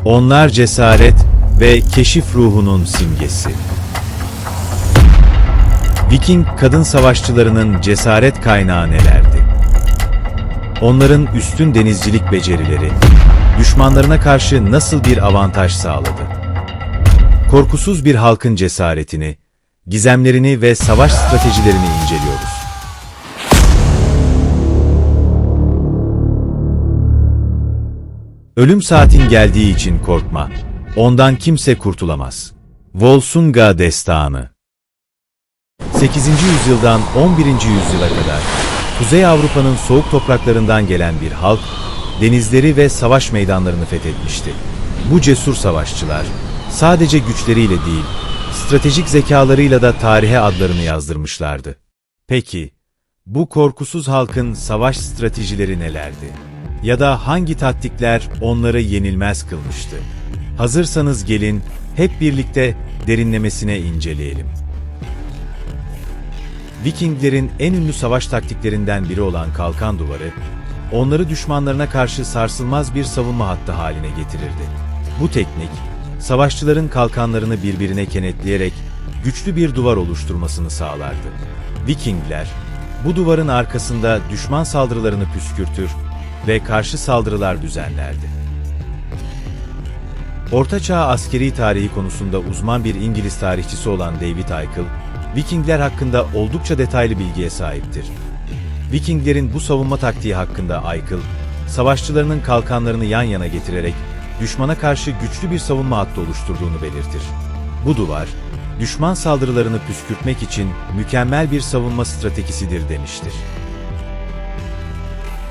Onlar cesaret ve keşif ruhunun simgesi. Viking kadın savaşçılarının cesaret kaynağı nelerdi? Onların üstün denizcilik becerileri, düşmanlarına karşı nasıl bir avantaj sağladı? Korkusuz bir halkın cesaretini, gizemlerini ve savaş stratejilerini inceliyoruz. Ölüm saatin geldiği için korkma, ondan kimse kurtulamaz. Volsunga Destanı 8. yüzyıldan 11. yüzyıla kadar Kuzey Avrupa'nın soğuk topraklarından gelen bir halk, denizleri ve savaş meydanlarını fethetmişti. Bu cesur savaşçılar, sadece güçleriyle değil, stratejik zekalarıyla da tarihe adlarını yazdırmışlardı. Peki, bu korkusuz halkın savaş stratejileri nelerdi? Ya da hangi taktikler onları yenilmez kılmıştı? Hazırsanız gelin, hep birlikte derinlemesine inceleyelim. Vikinglerin en ünlü savaş taktiklerinden biri olan Kalkan Duvarı, onları düşmanlarına karşı sarsılmaz bir savunma hattı haline getirirdi. Bu teknik, savaşçıların kalkanlarını birbirine kenetleyerek güçlü bir duvar oluşturmasını sağlardı. Vikingler, bu duvarın arkasında düşman saldırılarını püskürtür ve karşı saldırılar düzenlerdi. Orta Çağ askeri tarihi konusunda uzman bir İngiliz tarihçisi olan David Eichel, Vikingler hakkında oldukça detaylı bilgiye sahiptir. Vikinglerin bu savunma taktiği hakkında Eichel, savaşçılarının kalkanlarını yan yana getirerek düşmana karşı güçlü bir savunma hattı oluşturduğunu belirtir. Bu duvar, düşman saldırılarını püskürtmek için mükemmel bir savunma stratejisidir demiştir.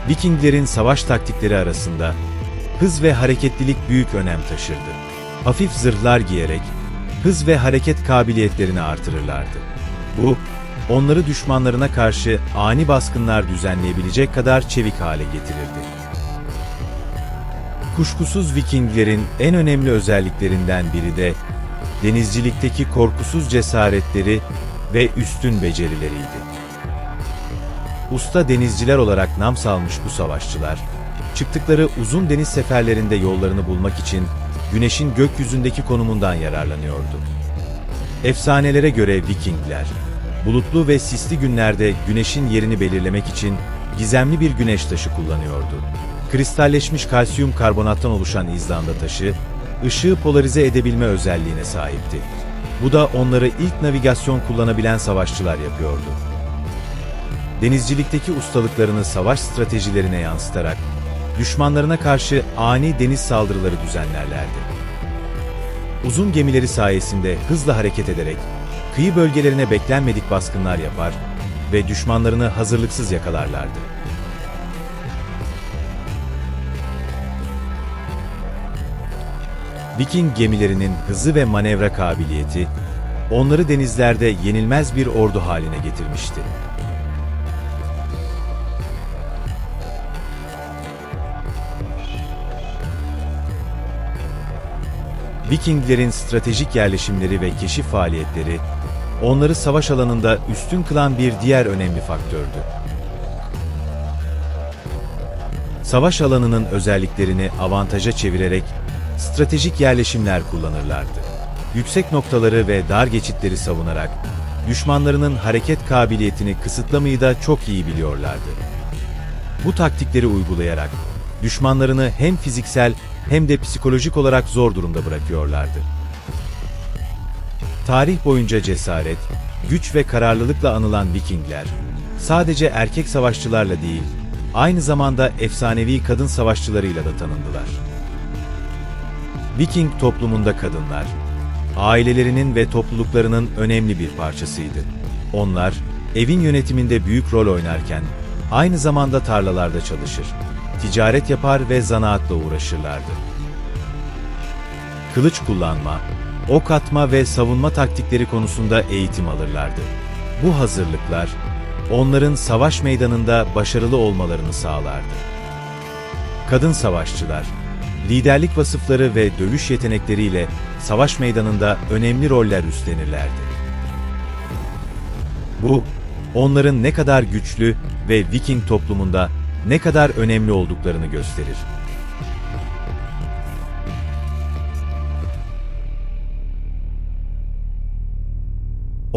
Vikinglerin savaş taktikleri arasında hız ve hareketlilik büyük önem taşırdı. Hafif zırhlar giyerek hız ve hareket kabiliyetlerini artırırlardı. Bu, onları düşmanlarına karşı ani baskınlar düzenleyebilecek kadar çevik hale getirirdi. Kuşkusuz Vikinglerin en önemli özelliklerinden biri de denizcilikteki korkusuz cesaretleri ve üstün becerileriydi. Usta denizciler olarak nam salmış bu savaşçılar, çıktıkları uzun deniz seferlerinde yollarını bulmak için güneşin gökyüzündeki konumundan yararlanıyordu. Efsanelere göre Vikingler, bulutlu ve sisli günlerde güneşin yerini belirlemek için gizemli bir güneş taşı kullanıyordu. Kristalleşmiş kalsiyum karbonattan oluşan İzlanda taşı, ışığı polarize edebilme özelliğine sahipti. Bu da onları ilk navigasyon kullanabilen savaşçılar yapıyordu. Denizcilikteki ustalıklarını savaş stratejilerine yansıtarak, düşmanlarına karşı ani deniz saldırıları düzenlerlerdi. Uzun gemileri sayesinde hızla hareket ederek, kıyı bölgelerine beklenmedik baskınlar yapar ve düşmanlarını hazırlıksız yakalarlardı. Viking gemilerinin hızı ve manevra kabiliyeti, onları denizlerde yenilmez bir ordu haline getirmişti. Vikinglerin stratejik yerleşimleri ve keşif faaliyetleri, onları savaş alanında üstün kılan bir diğer önemli faktördü. Savaş alanının özelliklerini avantaja çevirerek stratejik yerleşimler kullanırlardı. Yüksek noktaları ve dar geçitleri savunarak, düşmanlarının hareket kabiliyetini kısıtlamayı da çok iyi biliyorlardı. Bu taktikleri uygulayarak, düşmanlarını hem fiziksel hem de psikolojik olarak zor durumda bırakıyorlardı. Tarih boyunca cesaret, güç ve kararlılıkla anılan Vikingler, sadece erkek savaşçılarla değil, aynı zamanda efsanevi kadın savaşçılarıyla da tanındılar. Viking toplumunda kadınlar, ailelerinin ve topluluklarının önemli bir parçasıydı. Onlar, evin yönetiminde büyük rol oynarken, aynı zamanda tarlalarda çalışır, ticaret yapar ve zanaatla uğraşırlardı. Kılıç kullanma, ok atma ve savunma taktikleri konusunda eğitim alırlardı. Bu hazırlıklar, onların savaş meydanında başarılı olmalarını sağlardı. Kadın savaşçılar, liderlik vasıfları ve dövüş yetenekleriyle savaş meydanında önemli roller üstlenirlerdi. Bu, onların ne kadar güçlü ve Viking toplumunda ne kadar önemli olduklarını gösterir.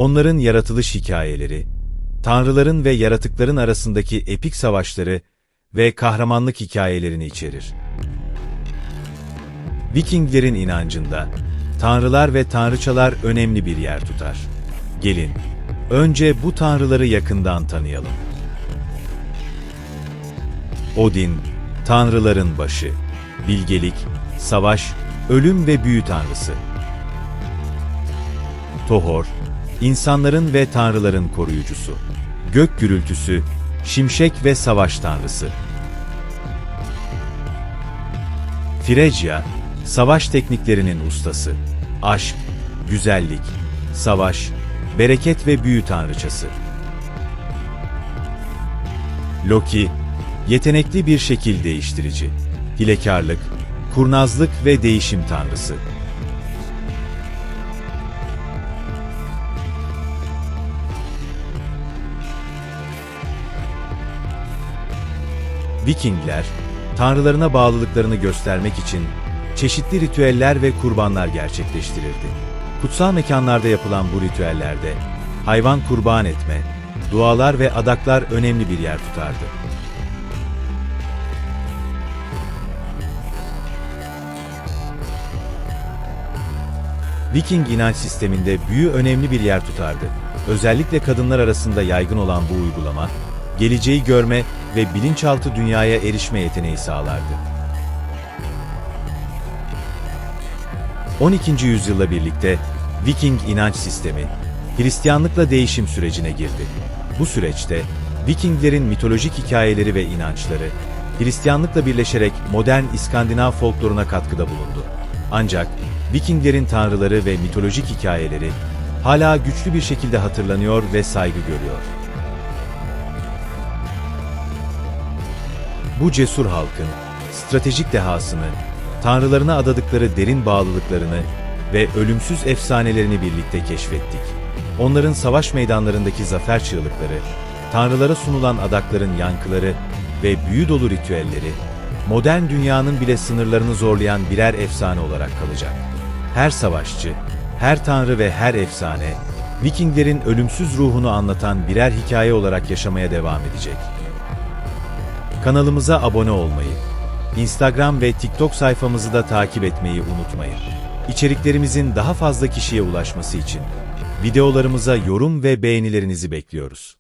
Onların yaratılış hikayeleri, tanrıların ve yaratıkların arasındaki epik savaşları ve kahramanlık hikayelerini içerir. Vikinglerin inancında, tanrılar ve tanrıçalar önemli bir yer tutar. Gelin, önce bu tanrıları yakından tanıyalım. Odin, tanrıların başı, bilgelik, savaş, ölüm ve büyü tanrısı. Thor, insanların ve tanrıların koruyucusu, gök gürültüsü, şimşek ve savaş tanrısı. Freyja, savaş tekniklerinin ustası, aşk, güzellik, savaş, bereket ve büyü tanrıçası. Loki, yetenekli bir şekil değiştirici, hilekarlık, kurnazlık ve değişim tanrısı. Vikingler, tanrılarına bağlılıklarını göstermek için çeşitli ritüeller ve kurbanlar gerçekleştirirdi. Kutsal mekanlarda yapılan bu ritüellerde hayvan kurban etme, dualar ve adaklar önemli bir yer tutardı. Viking inanç sisteminde büyü önemli bir yer tutardı. Özellikle kadınlar arasında yaygın olan bu uygulama, geleceği görme ve bilinçaltı dünyaya erişme yeteneği sağlardı. 12. yüzyılla birlikte Viking inanç sistemi, Hristiyanlıkla değişim sürecine girdi. Bu süreçte Vikinglerin mitolojik hikayeleri ve inançları, Hristiyanlıkla birleşerek modern İskandinav folkloruna katkıda bulundu. Ancak Vikinglerin tanrıları ve mitolojik hikayeleri hala güçlü bir şekilde hatırlanıyor ve saygı görüyor. Bu cesur halkın stratejik dehasını, tanrılarına adadıkları derin bağlılıklarını ve ölümsüz efsanelerini birlikte keşfettik. Onların savaş meydanlarındaki zafer çığlıkları, tanrılara sunulan adakların yankıları ve büyü dolu ritüelleri, modern dünyanın bile sınırlarını zorlayan birer efsane olarak kalacak. Her savaşçı, her tanrı ve her efsane, Vikinglerin ölümsüz ruhunu anlatan birer hikaye olarak yaşamaya devam edecek. Kanalımıza abone olmayı, Instagram ve TikTok sayfamızı da takip etmeyi unutmayın. İçeriklerimizin daha fazla kişiye ulaşması için videolarımıza yorum ve beğenilerinizi bekliyoruz.